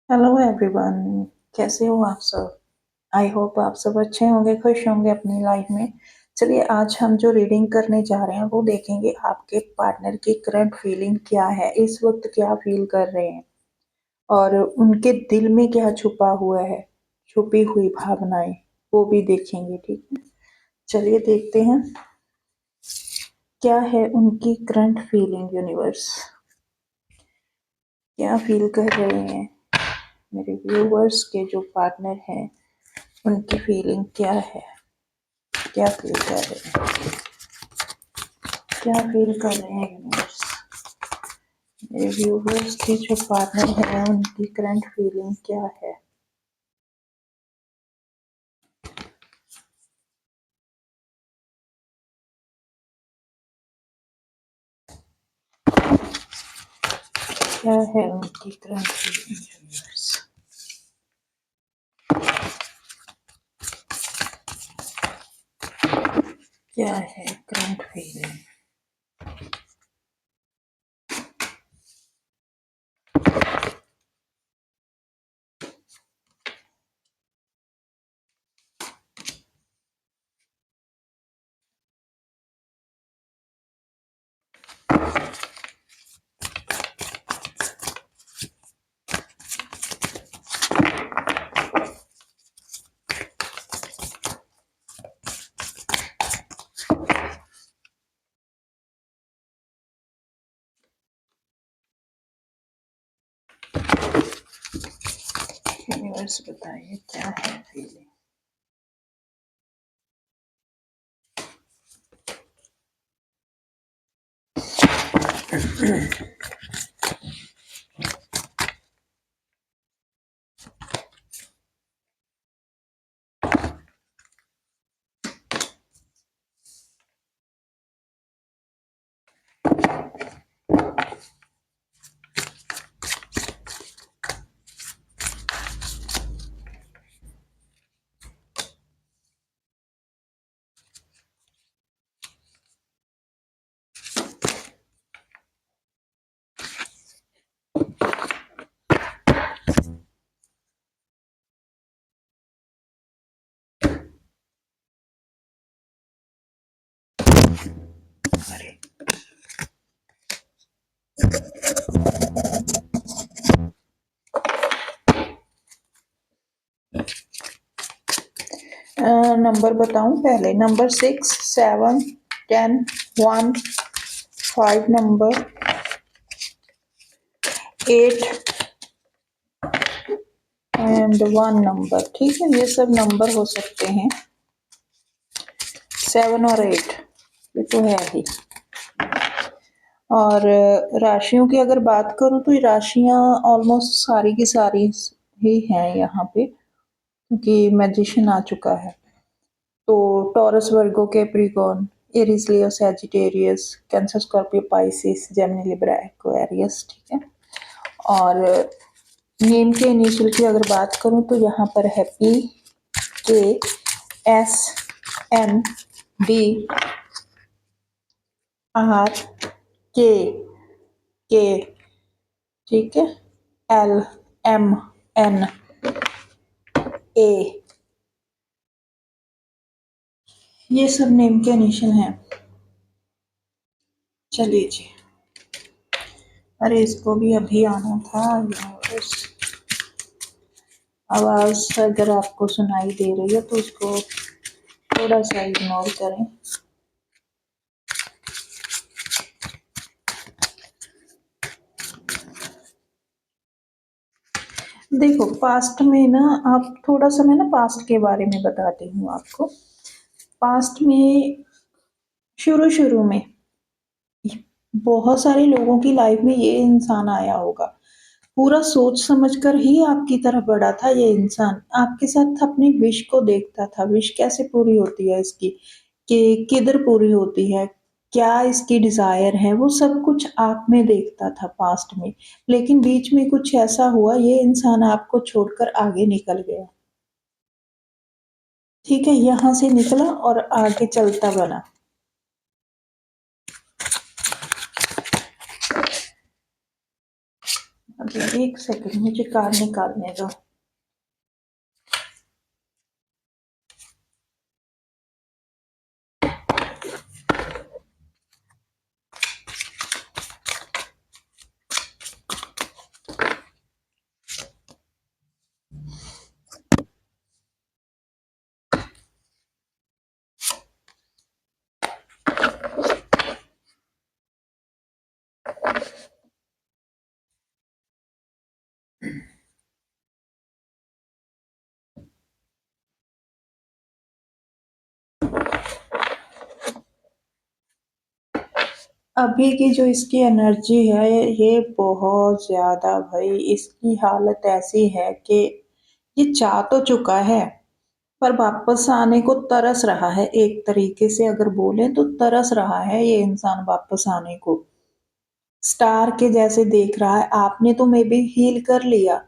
Hello everyone. कैसे हो आप सब? आई होप आप सब अच्छे होंगे, खुश होंगे अपनी लाइफ में। चलिए, आज हम जो रीडिंग करने जा रहे हैं वो देखेंगे आपके पार्टनर की करंट फीलिंग क्या है, इस वक्त क्या फील कर रहे हैं और उनके दिल में क्या छुपा हुआ है, छुपी हुई भावनाएं, वो भी देखेंगे। ठीक है, चलिए देखते हैं क्या है उनकी करंट फीलिंग। यूनिवर्स क्या फील कर रहे हैं मेरे व्यूवर्स के जो पार्टनर हैं, उनकी फीलिंग क्या है, क्या फील कर रहे हैं, क्या फील कर रहे हैं यूनिवर्स। मेरे व्यूवर्स के जो पार्टनर हैं उनकी करंट फीलिंग क्या है। क्या है उनकी करंट फीलिंग यूनिवर्स। क्या है करंट फीलिंग। यूनिवर्स बताइए क्या है फीलिंग। अरे नंबर बताऊं पहले? Number 6, 7, 10, 1, 5 number, 8 and 1 number. ठीक है, ये सब नंबर हो सकते हैं, 7 और 8, ये तो है ही। और राशियों की अगर बात करूँ तो ये राशियाँ ऑलमोस्ट सारी की सारी ही हैं यहाँ पे, क्योंकि मैजिशियन आ चुका है। तो Taurus, Virgo, Capricorn, Aries, Leo, Sagittarius, Cancer, Scorpio, Pisces, Gemini, Libra, Aquarius. ठीक है, और नेम के इनिशियल की अगर बात करूँ तो यहाँ पर है पी, के, एस, एन, डी, आर, के, के, ठीक है, एल, एम, एन, ए, ये सब नेम के इनिशियल हैं। चलिए जी, अरे इसको भी अभी आना था। आवाज अगर आपको सुनाई दे रही है तो उसको थोड़ा सा इग्नोर करें। देखो, पास्ट में ना, आप थोड़ा सा, मैं ना पास्ट के बारे में बताती हूँ आपको। पास्ट में शुरू शुरू में बहुत सारे लोगों की लाइफ में ये इंसान आया होगा, पूरा सोच समझ कर ही आपकी तरफ बढ़ा था। ये इंसान आपके साथ अपनी विश को देखता था, विश कैसे पूरी होती है इसकी, कि किधर पूरी होती है, क्या इसकी डिजायर है, वो सब कुछ आप में देखता था पास्ट में। लेकिन बीच में कुछ ऐसा हुआ, ये इंसान आपको छोड़कर आगे निकल गया। ठीक है, यहाँ से निकला और आगे चलता बना। एक सेकंड मुझे कार्ड निकालने दो। अभी की जो इसकी एनर्जी है ये बहुत ज़्यादा भाई, इसकी हालत ऐसी है कि ये चाह तो चुका है पर वापस आने को तरस रहा है। एक तरीके से अगर बोलें तो तरस रहा है ये इंसान वापस आने को। स्टार के जैसे देख रहा है, आपने तो मे बी हील कर लिया,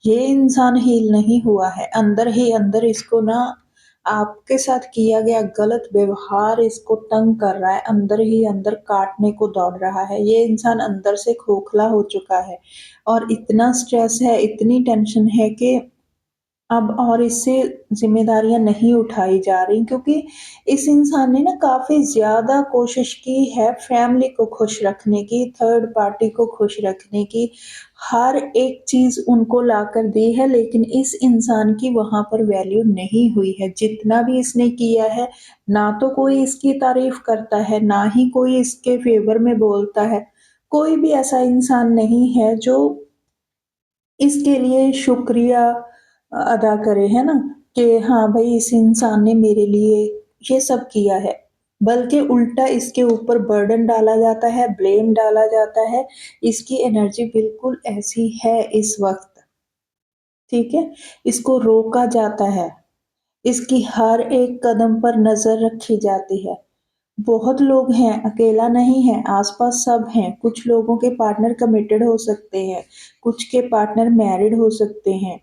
ये इंसान हील नहीं हुआ है। अंदर ही अंदर इसको ना आपके साथ किया गया गलत व्यवहार इसको तंग कर रहा है, अंदर ही अंदर काटने को दौड़ रहा है। ये इंसान अंदर से खोखला हो चुका है और इतना स्ट्रेस है, इतनी टेंशन है कि अब और इससे ज़िम्मेदारियाँ नहीं उठाई जा रही, क्योंकि इस इंसान ने ना काफ़ी ज़्यादा कोशिश की है फैमिली को खुश रखने की, थर्ड पार्टी को खुश रखने की, हर एक चीज़ उनको लाकर दी है, लेकिन इस इंसान की वहाँ पर वैल्यू नहीं हुई है। जितना भी इसने किया है, ना तो कोई इसकी तारीफ़ करता है, ना ही कोई इसके फ़ेवर में बोलता है। कोई भी ऐसा इंसान नहीं है जो इसके लिए शुक्रिया अदा करे, है ना? कि हाँ भाई, इस इंसान ने मेरे लिए ये सब किया है। बल्कि उल्टा इसके ऊपर बर्डन डाला जाता है, ब्लेम डाला जाता है। इसकी एनर्जी बिल्कुल ऐसी है इस वक़्त, ठीक है? इसको रोका जाता है, इसकी हर एक कदम पर नज़र रखी जाती है। बहुत लोग हैं, अकेला नहीं है, आस-पास सब हैं। कुछ लोगों के पार्टनर कमिटेड हो सकते हैं, कुछ के पार्टनर मैरिड हो सकते हैं,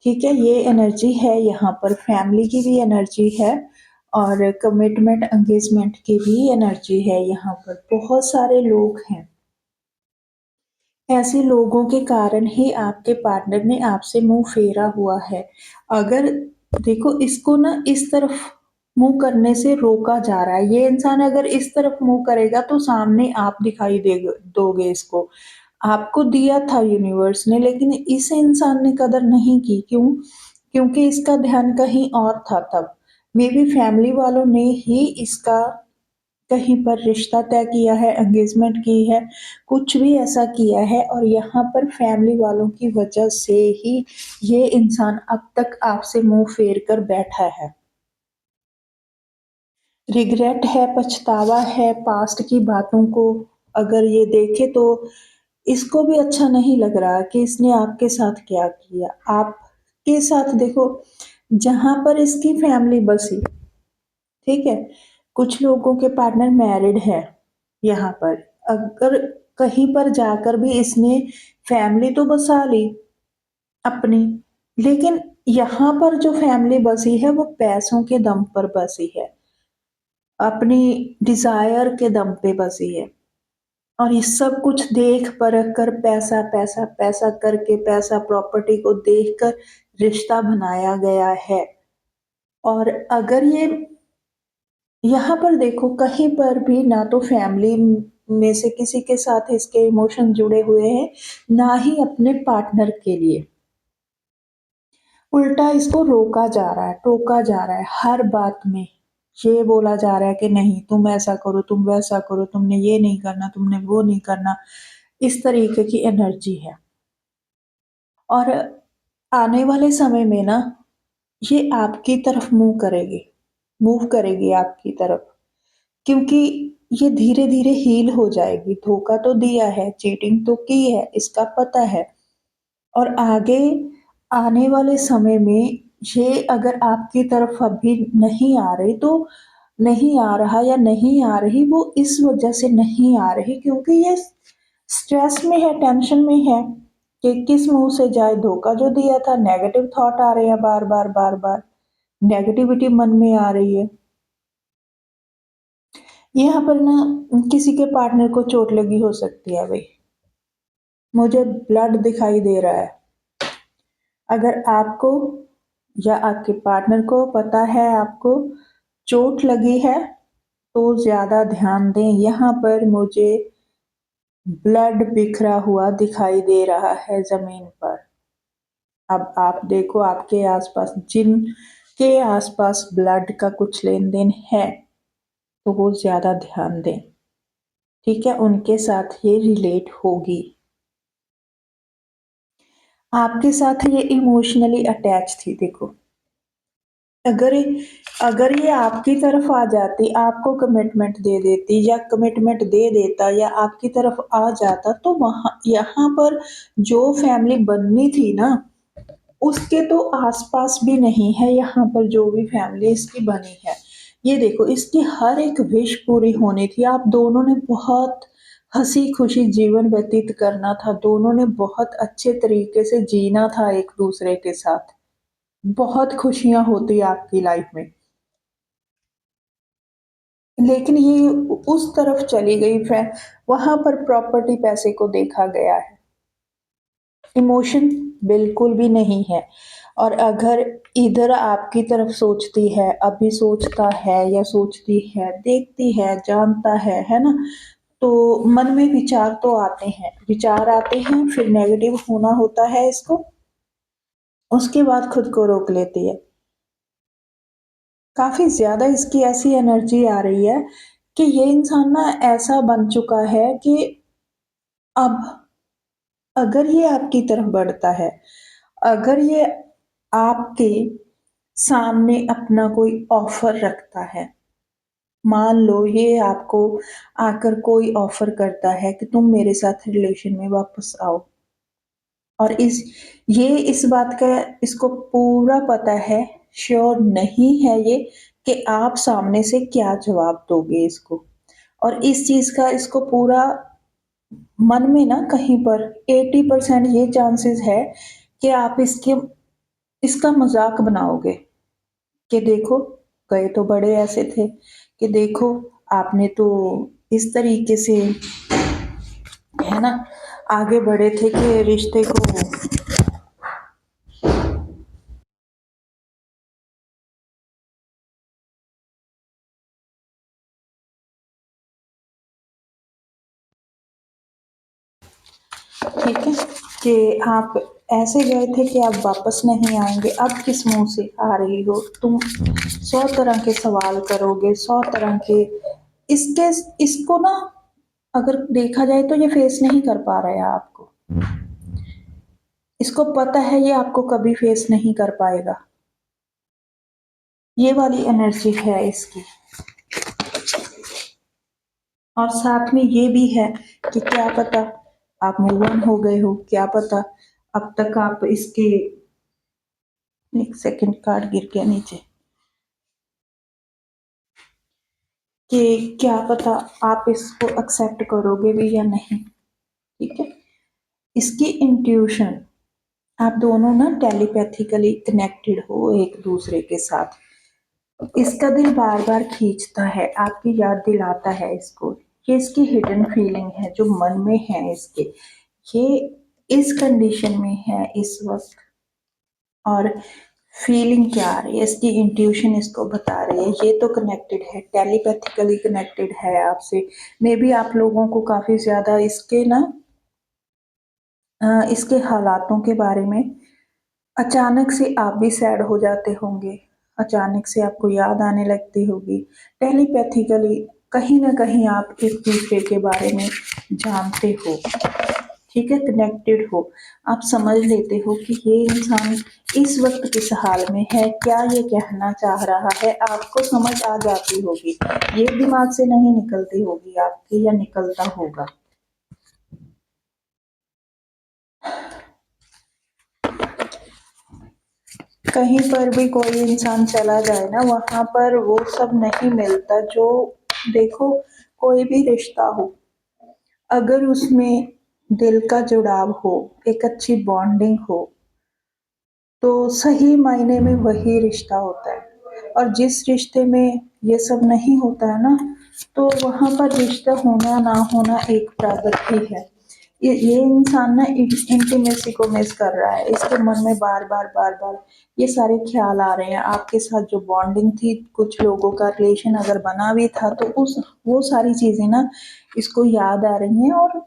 ठीक है? ये एनर्जी है यहाँ पर, फैमिली की भी एनर्जी है और कमिटमेंट, एंगेजमेंट की भी एनर्जी है यहाँ पर। बहुत सारे लोग हैं, ऐसे लोगों के कारण ही आपके पार्टनर ने आपसे मुँह फेरा हुआ है। अगर देखो, इसको ना इस तरफ मुँह करने से रोका जा रहा है। ये इंसान अगर इस तरफ मुँह करेगा तो सामने आप दिखाई दोगे इसको। आपको दिया था यूनिवर्स ने, लेकिन इस इंसान ने कदर नहीं की। क्यों? क्योंकि इसका ध्यान कहीं और था तब। मेबी फैमिली वालों ने ही इसका कहीं पर रिश्ता तय किया है, एंगेजमेंट की है, कुछ भी ऐसा किया है और यहाँ पर फैमिली वालों की वजह से ही ये इंसान अब तक आपसे मुँह फेर कर बैठा है। रिग्रेट है, पछतावा है, पास्ट की बातों को अगर ये देखे तो इसको भी अच्छा नहीं लग रहा कि इसने आपके साथ क्या किया। आपके साथ देखो, जहाँ पर इसकी फैमिली बसी, ठीक है? कुछ लोगों के पार्टनर मैरिड है यहाँ पर। अगर कहीं पर जाकर भी इसने फैमिली तो बसा ली अपनी, लेकिन यहाँ पर जो फैमिली बसी है वो पैसों के दम पर बसी है, अपनी डिज़ायर के दम पे बसी है। और ये सब कुछ देख परख कर, पैसा, पैसा, पैसा करके, पैसा प्रॉपर्टी को देखकर रिश्ता बनाया गया है। और अगर ये यहाँ पर देखो, कहीं पर भी ना तो फैमिली में से किसी के साथ इसके इमोशन जुड़े हुए हैं, ना ही अपने पार्टनर के लिए। उल्टा इसको रोका जा रहा है, टोका जा रहा है हर बात में। ये बोला जा रहा है कि नहीं तुम ऐसा करो, तुम वैसा करो, तुमने ये नहीं करना, तुमने वो नहीं करना। इस तरीके की एनर्जी है। और आने वाले समय में ना ये आपकी तरफ मूव करेगी आपकी तरफ, क्योंकि ये धीरे-धीरे हील हो जाएगी। धोखा तो दिया है, चीटिंग तो की है, इसका पता है। और आगे आने वाले समय में ये अगर आपकी तरफ अभी नहीं आ रही, तो नहीं आ रहा या नहीं आ रही, वो इस वजह से नहीं आ रही क्योंकि ये स्ट्रेस में है, टेंशन में है कि किस मुँह से जाए। धोखा जो दिया था, नेगेटिव थॉट आ रहे हैं बार-बार, बार-बार, नेगेटिविटी मन में आ रही है। यहाँ पर ना किसी के पार्टनर को चोट लगी हो सकती है भई। मुझे ब्लड दिखाई दे रहा है। अगर आपको या आपके पार्टनर को पता है आपको चोट लगी है, तो ज़्यादा ध्यान दें। यहाँ पर मुझे ब्लड बिखरा हुआ दिखाई दे रहा है ज़मीन पर। अब आप देखो आपके आसपास जिनके आसपास ब्लड का कुछ लेन-देन है, तो वो ज़्यादा ध्यान दें, ठीक है? उनके साथ ये रिलेट होगी। आपके साथ ये इमोशनली अटैच थी देखो। अगर अगर ये आपकी तरफ आ जाती, आपको कमिटमेंट दे देती या कमिटमेंट दे देता या आपकी तरफ आ जाता, तो वहाँ यहाँ पर जो फैमिली बननी थी ना, उसके तो आस-पास भी नहीं है यहाँ पर जो भी फैमिली इसकी बनी है। ये देखो इसकी हर एक विश पूरी होनी थी, आप दोनों ने बहुत हँसी-खुशी जीवन व्यतीत करना था, दोनों ने बहुत अच्छे तरीके से जीना था एक-दूसरे के साथ। बहुत खुशियाँ होती आपकी लाइफ में। लेकिन ये उस तरफ चली गई वहाँ पर प्रॉपर्टी पैसे को देखा गया है। इमोशन बिल्कुल भी नहीं है और अगर इधर आपकी तरफ सोचती है, अभी सोचता है या सोचती है, देखती है, जानता है ना? तो मन में विचार तो आते हैं, विचार आते हैं फिर नेगेटिव होना होता है इसको, उसके बाद खुद को रोक लेती है। काफ़ी ज़्यादा इसकी ऐसी एनर्जी आ रही है कि ये इंसान ना ऐसा बन चुका है कि अब अगर ये आपकी तरफ बढ़ता है, अगर ये आपके सामने अपना कोई ऑफ़र रखता है, मान लो ये आपको आकर कोई ऑफ़र करता है कि तुम मेरे साथ रिलेशन में वापस आओ और इस बात का इसको पूरा पता है, श्योर नहीं है ये कि आप सामने से क्या जवाब दोगे इसको और इस चीज़ का इसको पूरा मन में ना कहीं पर 80% ये चांसेस है कि आप इसका मज़ाक बनाओगे कि देखो, गए तो बड़े ऐसे थे कि देखो आपने तो इस तरीके से है ना, आगे बढ़े थे कि रिश्ते को ठीक है, कि आप ऐसे गए थे कि आप वापस नहीं आएँगे, अब किस मुँह से आ रही हो? तुम 100 तरह के सवाल करोगे, 100 तरह के इसके इसको ना अगर देखा जाए तो ये फेस नहीं कर पा रहा है आपको। इसको पता है ये आपको कभी फेस नहीं कर पाएगा। ये वाली एनर्जी है इसकी और साथ में ये भी है कि क्या पता आप मूव ऑन हो गए हो, क्या पता अब तक आप इसके एक सेकंड कार्ड गिर गया नीचे कि क्या पता आप इसको एक्सेप्ट करोगे भी या नहीं, ठीक है? इसकी इंट्यूशन आप दोनों ना टेलीपैथिकली कनेक्टेड हो एक-दूसरे के साथ। इसका दिल बार-बार खींचता है, आपकी याद दिलाता है इसको। ये इसकी हिडन फीलिंग है जो मन में है इसके। ये इस कंडीशन में है इस वक़्त और फीलिंग क्या आ रही है, इसकी इंट्यूशन इसको बता रही है, ये तो कनेक्टेड है, टेलीपैथिकली कनेक्टेड है आपसे। मेबी आप लोगों को काफ़ी ज़्यादा इसके हालातों के बारे में अचानक से आप भी सैड हो जाते होंगे, अचानक से आपको याद आने लगती होगी। टेलीपैथिकली कहीं न कहीं आप एक-दूसरे के बारे में जानते हो, ठीक है? कनेक्टेड हो। आप समझ लेते हो कि ये इंसान इस वक़्त किस हाल में है, क्या ये कहना चाह रहा है, आपको समझ आ जाती होगी। ये दिमाग से नहीं निकलती होगी आपके या निकलता होगा। कहीं पर भी कोई इंसान चला जाए ना वहाँ पर वो सब नहीं मिलता जो देखो कोई भी रिश्ता हो, अगर उसमें दिल का जुड़ाव हो, एक अच्छी बॉन्डिंग हो, तो सही मायने में वही रिश्ता होता है और जिस रिश्ते में ये सब नहीं होता है ना, तो वहाँ पर रिश्ता होना ना होना एक बराबर ही है। ये इंसान ना इंटीमेसी को मिस कर रहा है, इसके मन में बार बार बार बार ये सारे ख्याल आ रहे हैं। आपके साथ जो बॉन्डिंग थी, कुछ लोगों का रिलेशन अगर बना भी था, तो उस वो सारी चीजें ना इसको याद आ रही हैं। और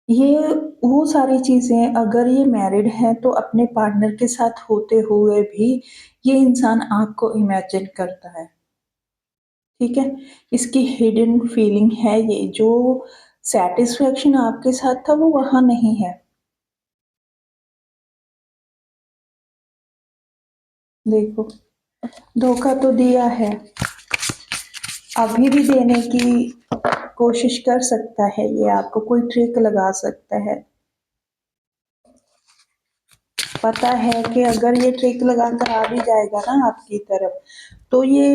ये वो सारी चीजें, अगर ये मैरिड है तो अपने पार्टनर के साथ होते हुए भी ये इंसान आपको इमेजिन करता है। ठीक है? इसकी हिडन फीलिंग है ये, जो सैटिस्फैक्शन आपके साथ था वो वहाँ नहीं है। देखो, धोखा तो दिया है, अभी भी देने की कोशिश कर सकता है, ये आपको कोई ट्रिक लगा सकता है। पता है कि अगर ये ट्रिक लगाकर आ भी जाएगा ना आपकी तरफ, तो ये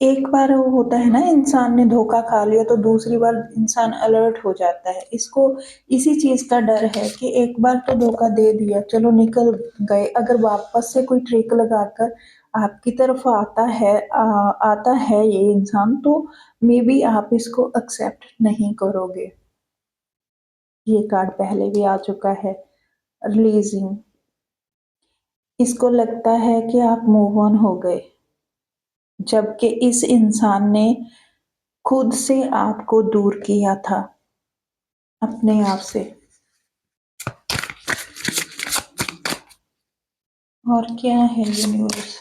एक बार वो होता है ना, इंसान ने धोखा खा लिया तो दूसरी बार इंसान अलर्ट हो जाता है। इसको इसी चीज का डर है कि एक बार तो धोखा दे दिया, चलो निकल गए, अगर वापस से कोई ट्रिक लगाकर आपकी तरफ आता है ये इंसान, तो मे बी आप इसको एक्सेप्ट नहीं करोगे। ये कार्ड पहले भी आ चुका है, रिलीजिंग। इसको लगता है कि आप मूव ऑन हो गए, जबकि इस इंसान ने खुद से आपको दूर किया था अपने आप से। और क्या है यूनिवर्स?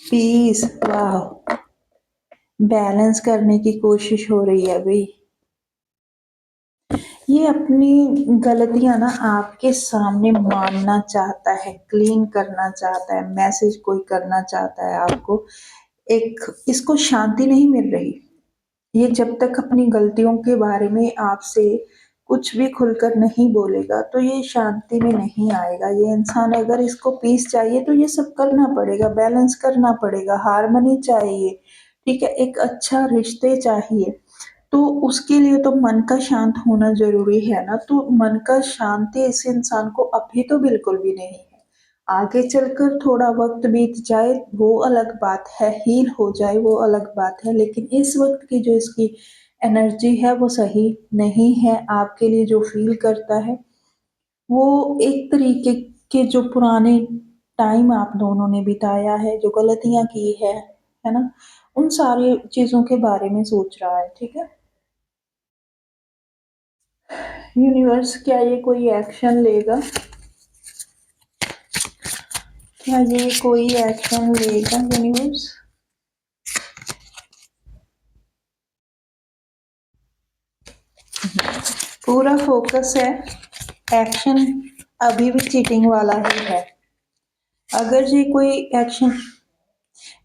पीस, वाह। बैलेंस करने की कोशिश हो रही है अभी। ये अपनी गलतियां ना आपके सामने मानना चाहता है, क्लीन करना चाहता है, मैसेज कोई करना चाहता है आपको। एक इसको शांति नहीं मिल रही। ये जब तक अपनी गलतियों के बारे में आपसे कुछ भी खुलकर नहीं बोलेगा, तो ये शांति में नहीं आएगा। ये इंसान, अगर इसको पीस चाहिए तो ये सब करना पड़ेगा, बैलेंस करना पड़ेगा, हार्मनी चाहिए। ठीक है? एक अच्छा रिश्ते चाहिए, तो उसके लिए तो मन का शांत होना ज़रूरी है ना। तो मन का शांति इस इंसान को अभी तो बिल्कुल भी नहीं है। आगे चलकर थोड़ा वक़्त बीत जाए वो अलग बात है, हील हो जाए वो अलग बात है, लेकिन इस वक़्त की जो इसकी एनर्जी है वो सही नहीं है। आपके लिए जो फ़ील करता है, वो एक तरीके के जो पुराने टाइम आप दोनों ने बिताया है, जो गलतियाँ की है ना? उन सारी चीज़ों के बारे में सोच रहा है, ठीक है? यूनिवर्स, क्या ये कोई एक्शन लेगा? क्या ये कोई एक्शन लेगा यूनिवर्स? पूरा फोकस है, एक्शन अभी भी चीटिंग वाला ही है। अगर ये कोई एक्शन,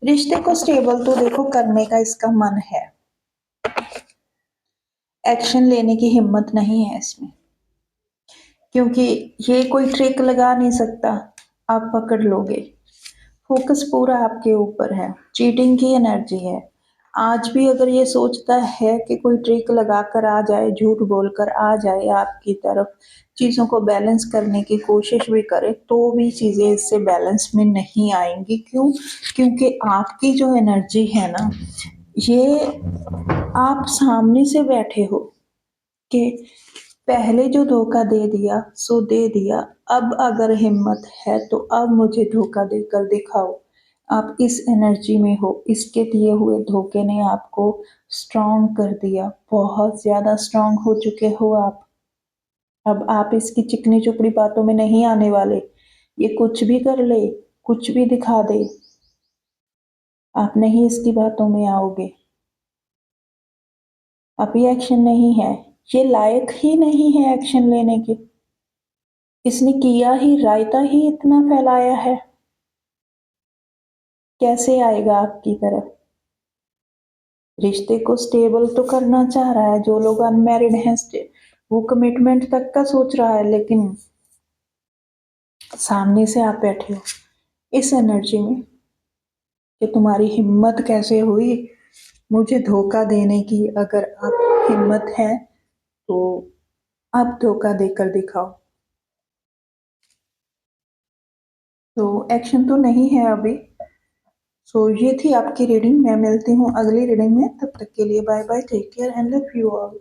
रिश्ते को स्टेबल तो देखो करने का इसका मन है, एक्शन लेने की हिम्मत नहीं है इसमें, क्योंकि ये कोई ट्रिक लगा नहीं सकता, आप पकड़ लोगे। फोकस पूरा आपके ऊपर है, चीटिंग की एनर्जी है। आज भी अगर ये सोचता है कि कोई ट्रिक लगाकर आ जाए, झूठ बोलकर आ जाए आपकी तरफ, चीज़ों को बैलेंस करने की कोशिश भी करे, तो भी चीज़ें इससे बैलेंस में नहीं आएंगी। क्यों? क्योंकि आपकी जो एनर्जी है ना, ये आप सामने से बैठे हो कि पहले जो धोखा दे दिया सो दे दिया, अब अगर हिम्मत है तो अब मुझे धोखा देकर दिखाओ। आप इस एनर्जी में हो, इसके दिए हुए धोखे ने आपको स्ट्रांग कर दिया, बहुत ज़्यादा स्ट्रांग हो चुके हो आप। अब आप इसकी चिकनी चुपड़ी बातों में नहीं आने वाले। ये कुछ भी कर ले, कुछ भी दिखा दे, आप नहीं इसकी बातों में आओगे। अभी एक्शन नहीं है, ये लायक ही नहीं है एक्शन लेने की। इसने किया ही, रायता ही इतना फैलाया है, कैसे आएगा आपकी तरफ? रिश्ते को स्टेबल तो करना चाह रहा है, जो लोग अनमैरिड हैं वो कमिटमेंट तक का सोच रहा है, लेकिन सामने से आप बैठे हो इस एनर्जी में कि तुम्हारी हिम्मत कैसे हुई मुझे धोखा देने की। अगर आप हिम्मत है तो आप धोखा देकर दिखाओ। तो एक्शन तो नहीं है अभी, सो ये थी आपकी रीडिंग। मैं मिलती हूँ अगली रीडिंग में, तब तक के लिए bye bye, take care and love you all.